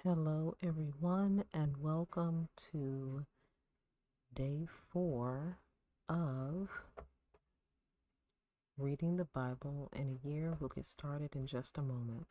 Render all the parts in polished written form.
Hello, everyone, and welcome to day 4 of reading the Bible in a year. We'll get started in just a moment.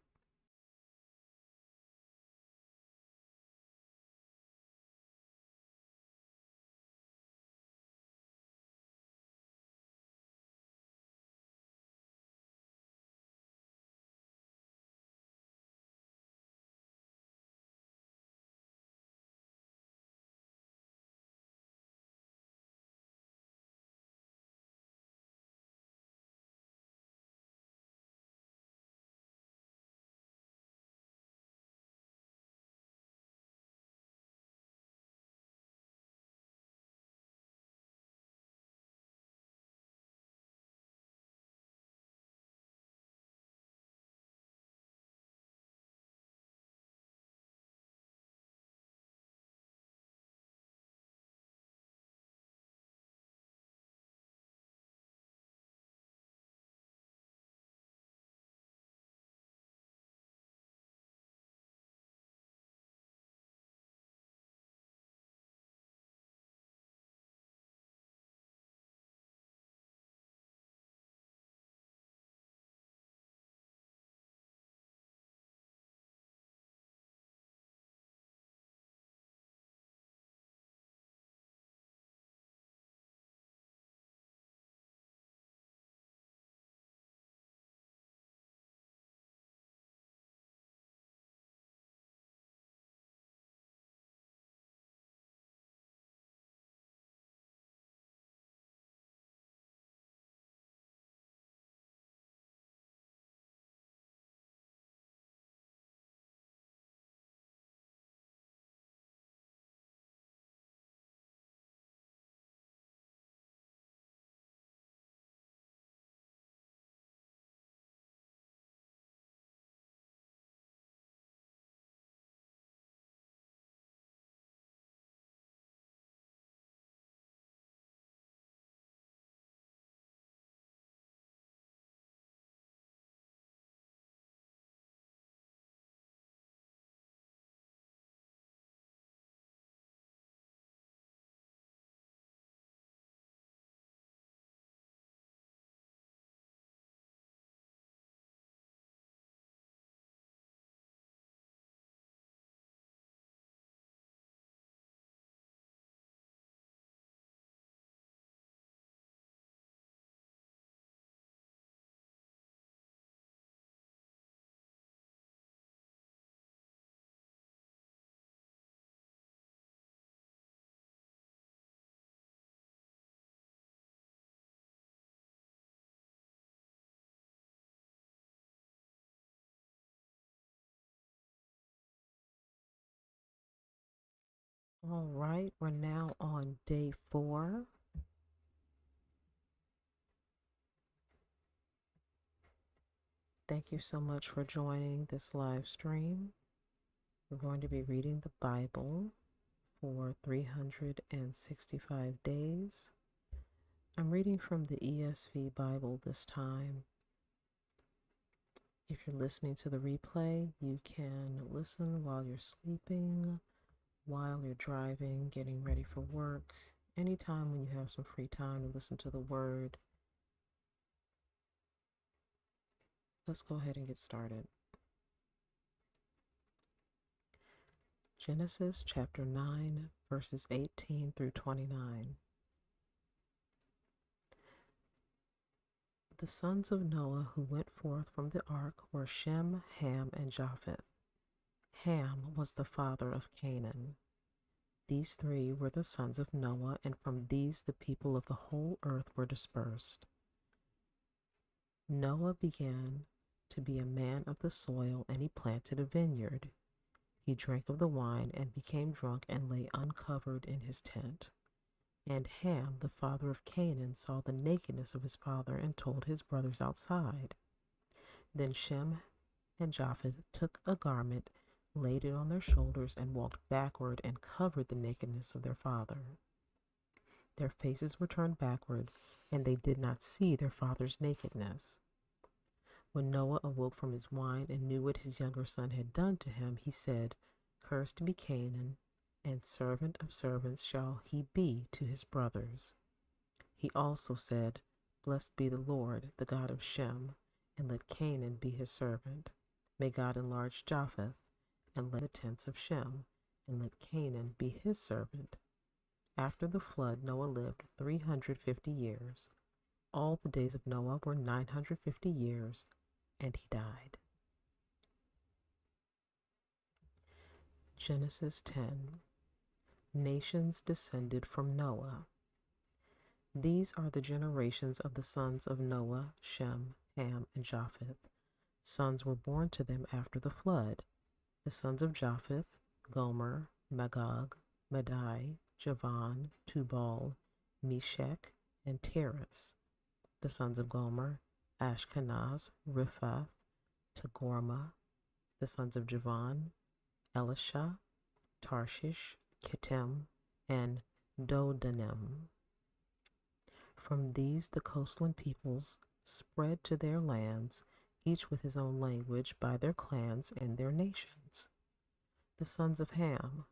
All right, we're now on day 4. Thank you so much for joining this live stream. We're going to be reading the Bible for 365 days. I'm reading from the ESV Bible this time. If you're listening to the replay, you can listen while you're sleeping, while you're driving, getting ready for work, anytime when you have some free time to listen to the word. Let's go ahead and get started. Genesis chapter 9, verses 18 through 29. The sons of Noah who went forth from the ark were Shem, Ham, and Japheth. Ham was the father of Canaan. These three were the sons of Noah, and from these the people of the whole earth were dispersed. Noah began to be a man of the soil, and he planted a vineyard. He drank of the wine and became drunk and lay uncovered in his tent. And Ham, the father of Canaan, saw the nakedness of his father and told his brothers outside. Then Shem and Japheth took a garment, laid it on their shoulders, and walked backward and covered the nakedness of their father. Their faces were turned backward, and they did not see their father's nakedness. When Noah awoke from his wine and knew what his younger son had done to him, he said, Cursed be Canaan, and servant of servants shall he be to his brothers. He also said, Blessed be the Lord, the God of Shem, and let Canaan be his servant. May God enlarge Japheth, and let the tents of Shem, and let Canaan be his servant. After the flood, Noah lived 350 years. All the days of Noah were 950 years, and he died. Genesis 10. Nations descended from Noah. These are the generations of the sons of Noah, Shem, Ham, and Japheth. Sons were born to them after the flood. The sons of Japheth, Gomer, Magog, Madai, Javan, Tubal, Meshech, and Tiras. The sons of Gomer, Ashkenaz, Riphath, Togarmah. The sons of Javan, Elisha, Tarshish, Kittim, and Dodanim. From these the coastland peoples spread to their lands, each with his own language, by their clans and their nations. The sons of Ham,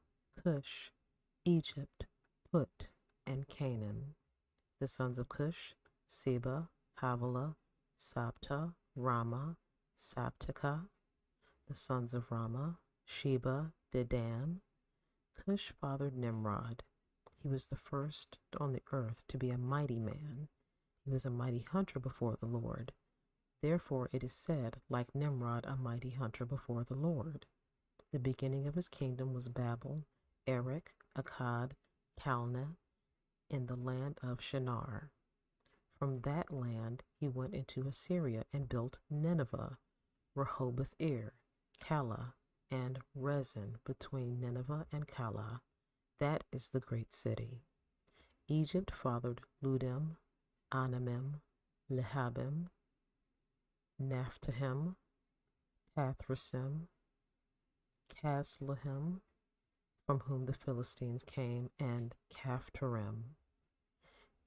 Cush, Egypt, Put, and Canaan. The sons of Cush, Seba, Havilah, Sabta, Rama, Sabteka. The sons of Rama, Sheba, Dedan. Cush fathered Nimrod. He was the first on the earth to be a mighty man. He was a mighty hunter before the Lord. Therefore it is said, like Nimrod, a mighty hunter before the Lord. The beginning of his kingdom was Babel, Erech, Akkad, Calneh, in the land of Shinar. From that land he went into Assyria and built Nineveh, Rehoboth-ir, Calah, and Rezin between Nineveh and Calah. That is the great city. Egypt fathered Ludim, Anamim, Lehabim, Naphtahim, Pathrasim, Casluhim, from whom the Philistines came, and Caphtorim.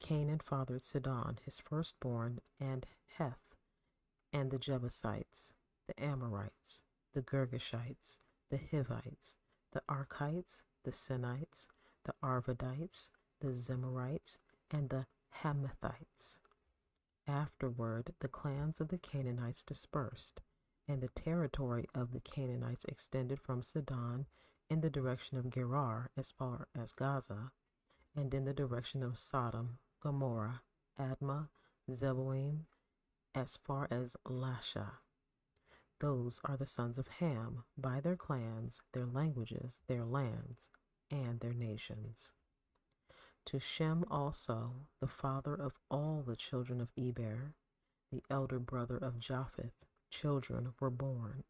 Canaan fathered Sidon, his firstborn, and Heth, and the Jebusites, the Amorites, the Girgashites, the Hivites, the Archites, the Sinites, the Arvadites, the Zemarites, and the Hamathites. Afterward, the clans of the Canaanites dispersed, and the territory of the Canaanites extended from Sidon in the direction of Gerar as far as Gaza, and in the direction of Sodom, Gomorrah, Admah, Zeboim, as far as Lasha. Those are the sons of Ham, by their clans, their languages, their lands, and their nations. To Shem also, the father of all the children of Eber, the elder brother of Japheth, children were born.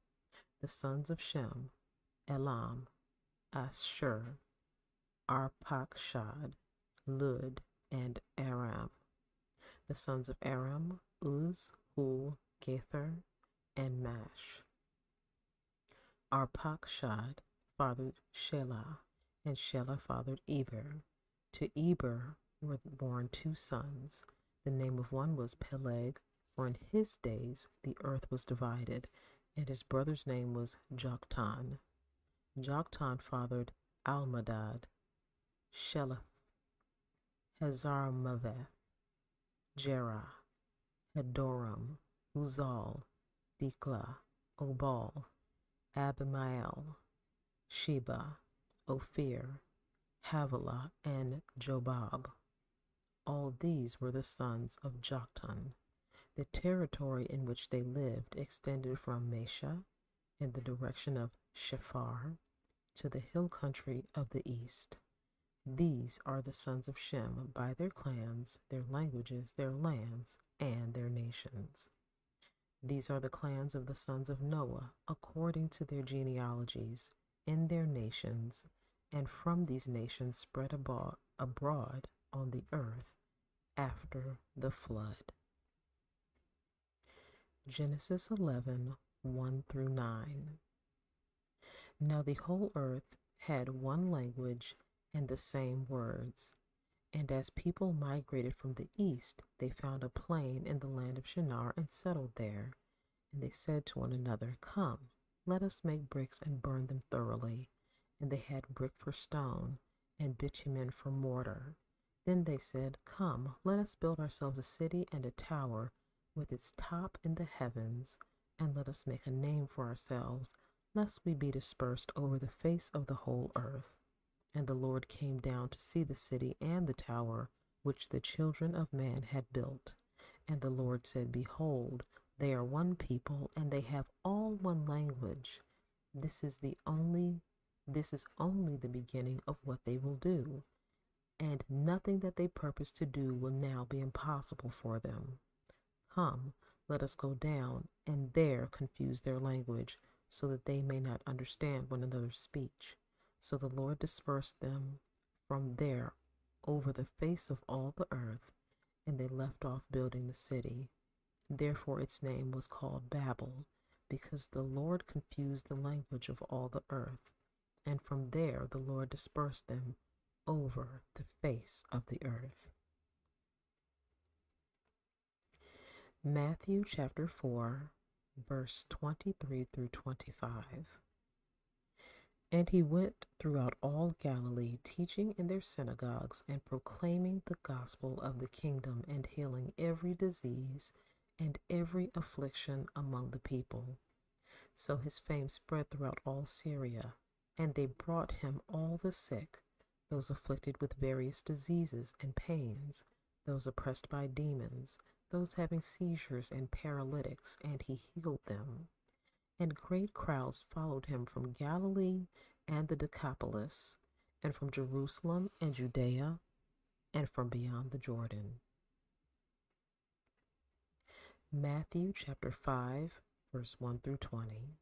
The sons of Shem, Elam, Ashur, Arpachshad, Lud, and Aram. The sons of Aram, Uz, Hul, Gether, and Mash. Arpachshad fathered Shelah, and Shelah fathered Eber. To Eber were born two sons. The name of one was Peleg, for in his days the earth was divided, and his brother's name was Joktan. Joktan fathered Almadad, Sheleph, Hazarmaveth, Jerah, Hadoram, Uzal, Diklah, Obal, Abimael, Sheba, Ophir, Havilah, and Jobab. All these were the sons of Joktan. The territory in which they lived extended from Mesha in the direction of Shephar to the hill country of the east. These are the sons of Shem by their clans, their languages, their lands, and their nations. These are the clans of the sons of Noah, according to their genealogies, in their nations, and from these nations spread abroad on the earth after the flood. Genesis 11, 1 through 9. Now the whole earth had one language and the same words. And as people migrated from the east, they found a plain in the land of Shinar and settled there. And they said to one another, Come, let us make bricks and burn them thoroughly. and they had brick for stone, and bitumen for mortar. Then they said, Come, let us build ourselves a city and a tower with its top in the heavens, and let us make a name for ourselves, lest we be dispersed over the face of the whole earth. And the Lord came down to see the city and the tower which the children of man had built. And the Lord said, Behold, they are one people, and they have all one language. This is only the beginning of what they will do, and nothing that they purpose to do will now be impossible for them. Come, let us go down, and there confuse their language, so that they may not understand one another's speech. So the Lord dispersed them from there over the face of all the earth, and they left off building the city. Therefore its name was called Babel, because the Lord confused the language of all the earth. And from there the Lord dispersed them over the face of the earth. Matthew chapter 4, verse 23 through 25. And he went throughout all Galilee, teaching in their synagogues and proclaiming the gospel of the kingdom, and healing every disease and every affliction among the people. So his fame spread throughout all Syria, and they brought him all the sick, those afflicted with various diseases and pains, those oppressed by demons, those having seizures and paralytics, and he healed them. And great crowds followed him from Galilee and the Decapolis, and from Jerusalem and Judea, and from beyond the Jordan. Matthew chapter 5, verse 1 through 20.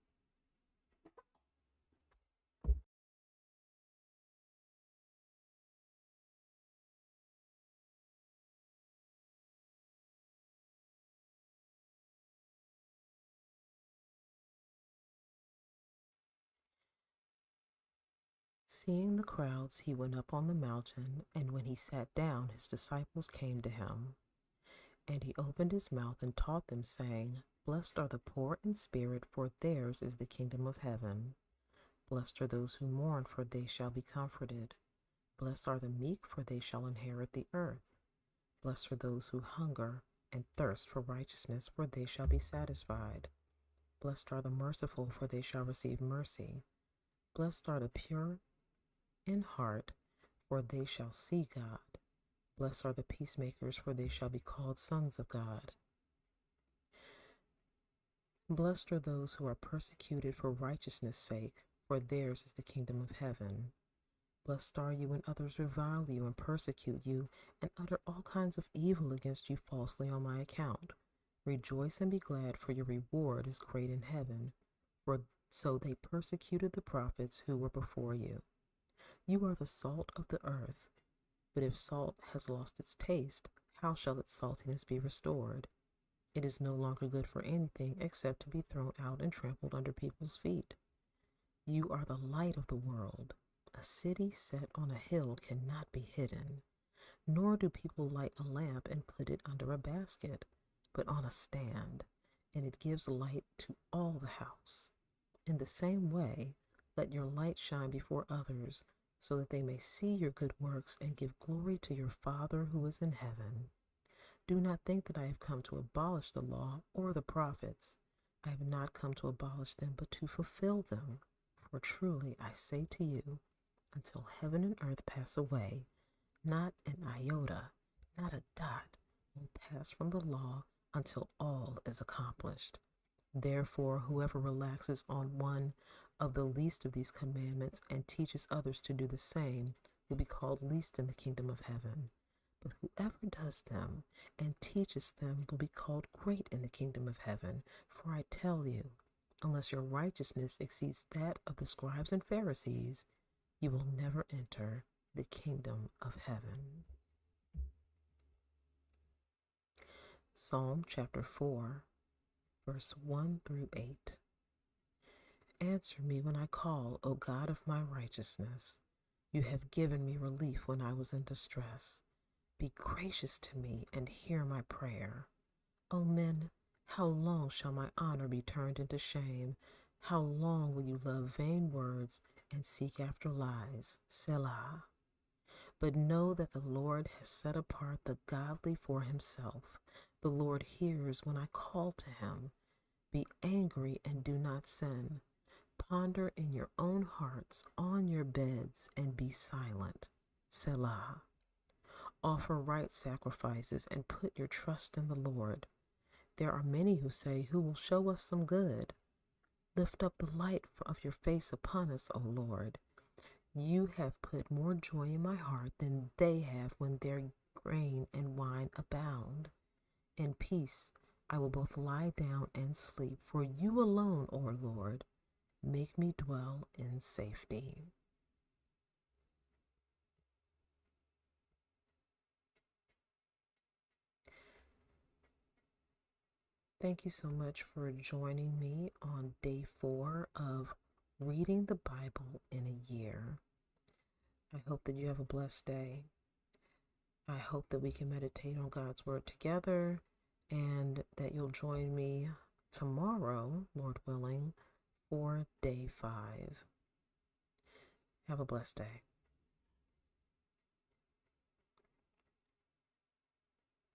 Seeing the crowds, he went up on the mountain, and when he sat down, his disciples came to him. And he opened his mouth and taught them, saying, Blessed are the poor in spirit, for theirs is the kingdom of heaven. Blessed are those who mourn, for they shall be comforted. Blessed are the meek, for they shall inherit the earth. Blessed are those who hunger and thirst for righteousness, for they shall be satisfied. Blessed are the merciful, for they shall receive mercy. Blessed are the pure in heart, for they shall see God. Blessed are the peacemakers, for they shall be called sons of God. Blessed are those who are persecuted for righteousness' sake, for theirs is the kingdom of heaven. Blessed are you when others revile you and persecute you, and utter all kinds of evil against you falsely on my account. Rejoice and be glad, for your reward is great in heaven, for so they persecuted the prophets who were before you. You are the salt of the earth, but if salt has lost its taste, how shall its saltiness be restored? It is no longer good for anything except to be thrown out and trampled under people's feet. You are the light of the world. A city set on a hill cannot be hidden, nor do people light a lamp and put it under a basket, but on a stand, and it gives light to all the house. In the same way, let your light shine before others, so that they may see your good works and give glory to your Father who is in heaven. Do not think that I have come to abolish the law or the prophets. I have not come to abolish them, but to fulfill them. For truly I say to you, until heaven and earth pass away, not an iota, not a dot, will pass from the law until all is accomplished. Therefore, whoever relaxes on one of the least of these commandments and teaches others to do the same will be called least in the kingdom of heaven. But whoever does them and teaches them will be called great in the kingdom of heaven. For I tell you, unless your righteousness exceeds that of the scribes and Pharisees, you will never enter the kingdom of heaven. Psalm chapter 4, verse 1 through 8. Answer me when I call, O God of my righteousness. You have given me relief when I was in distress. Be gracious to me and hear my prayer. O men, how long shall my honor be turned into shame? How long will you love vain words and seek after lies, Selah. But know that the Lord has set apart the godly for himself. The Lord hears when I call to him. Be angry and do not sin. Ponder in your own hearts on your beds and be silent, Selah. Offer right sacrifices and put your trust in the Lord. There are many who say, who will show us some good? Lift up the light of your face upon us, O Lord. You have put more joy in my heart than they have when their grain and wine abound. In peace I will both lie down and sleep, for you alone, O Lord, make me dwell in safety. Thank you so much for joining me on day 4 of reading the Bible in a year. I hope that you have a blessed day. I hope that we can meditate on God's Word together and that you'll join me tomorrow, Lord willing, for day 5. Have a blessed day.